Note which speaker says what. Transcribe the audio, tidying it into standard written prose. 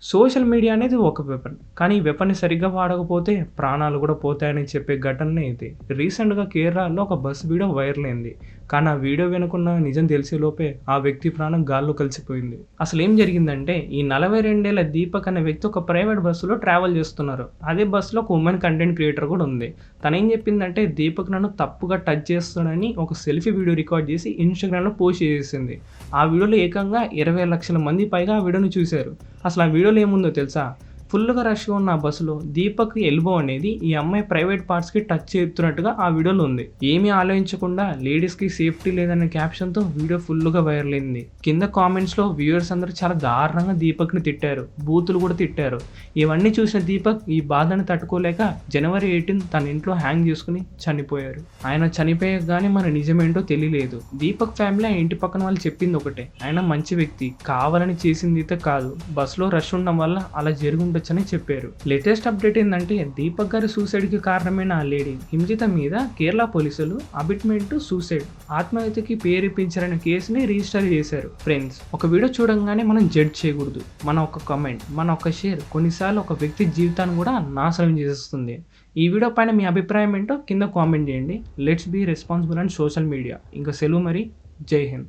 Speaker 1: Social media అనేది ఒక weapon. కానీ ఈ వెపన్‌ని సరిగ్గా వాడకపోతే ప్రాణాలు కూడా పోతాయని చెప్పే ఘటనే ఇది. రీసెంట్‌గా కేరళలో ఒక బస్ వీడియో వైరల్ అయింది. కానీ ఆ వీడియో వెనుకున్న నిజం తెలిసేలోపే ఆ వ్యక్తి ప్రాణం గాల్లో కలిసిపోయింది. అసలేం జరిగిందంటే ఈ 42 ఏళ్ల దీపక్ అనే వ్యక్తి ఒక ప్రైవేట్ బస్సులో ట్రావెల్ చేస్తున్నారు. అదే బస్సులో ఒక వుమెన్ కంటెంట్ క్రియేటర్ కూడా ఉంది. తనేం చెప్పిందంటే దీపక్ నన్ను తప్పుగా టచ్ చేస్తాడని ఒక సెల్ఫీ వీడియో రికార్డ్ చేసి ఇన్‌స్టాగ్రామ్‌లో పోస్ట్ చేసేసింది. ఆ వీడియోలో ఏకంగా 20 లక్షల మంది పైగా ఆ వీడియోని చూశారు. అసలు ఆ వీడియోలో ఏముందో తెలుసా? ఫుల్‌గా రష్‌గా ఉన్న ఆ బస్సులో దీపక్ ఎల్బో అనేది ఈ అమ్మాయి ప్రైవేట్ పార్ట్స్‌కి టచ్ చేస్తున్నట్టుగా ఆ వీడియోలో ఉంది. ఏమీ ఆలోచించకుండా లేడీస్‌కి సేఫ్టీ లేదనే క్యాప్షన్‌తో వీడియో ఫుల్‌గా వైరల్ అయింది. కింద కామెంట్స్‌లో వ్యూవర్స్ అందరూ చాలా దారుణంగా దీపక్‌ని తిట్టారు. బూతులు కూడా తిట్టారు. ఇవన్నీ చూసిన దీపక్ ఈ బాధను తట్టుకోలేక జనవరి 18 తన ఇంట్లో హ్యాంగ్ చేసుకుని చనిపోయారు. ఆయన చనిపోయాక గానీ మన నిజమేంటో తెలియలేదు. దీపక్ ఫ్యామిలీ ఆ ఇంటి పక్కన వాళ్ళు చెప్పింది ఒకటే, ఆయన మంచి వ్యక్తి, కావాలని చేసింది అయితే కాదు. బస్సులో రష్ ఉండడం వల్ల అలా జరిగి అని చెప్పారు. లేటెస్ట్ అప్డేట్ ఏంటంటే దీపక్ గారి సూసైడ్కి కారణమైన ఆ లేడీ హింజిత మీద కేరళ పోలీసులు అబిట్మెంట్ సూసైడ్ ఆత్మహత్యకి పేరిపించారనే కేసుని రిజిస్టర్ చేశారు. ఫ్రెండ్స్, ఒక వీడియో చూడంగానే మనం జడ్జ్ చేయకూడదు. మన ఒక కామెంట్, మన ఒక షేర్ కొన్నిసార్లు ఒక వ్యక్తి జీవితాన్ని కూడా నాశనం చేసేస్తుంది. ఈ వీడియో పైన మీ అభిప్రాయం ఏంటో కింద కామెంట్ చేయండి. Let's be responsible and social media. ఇంకా సెలవు మరి. జై హింద్.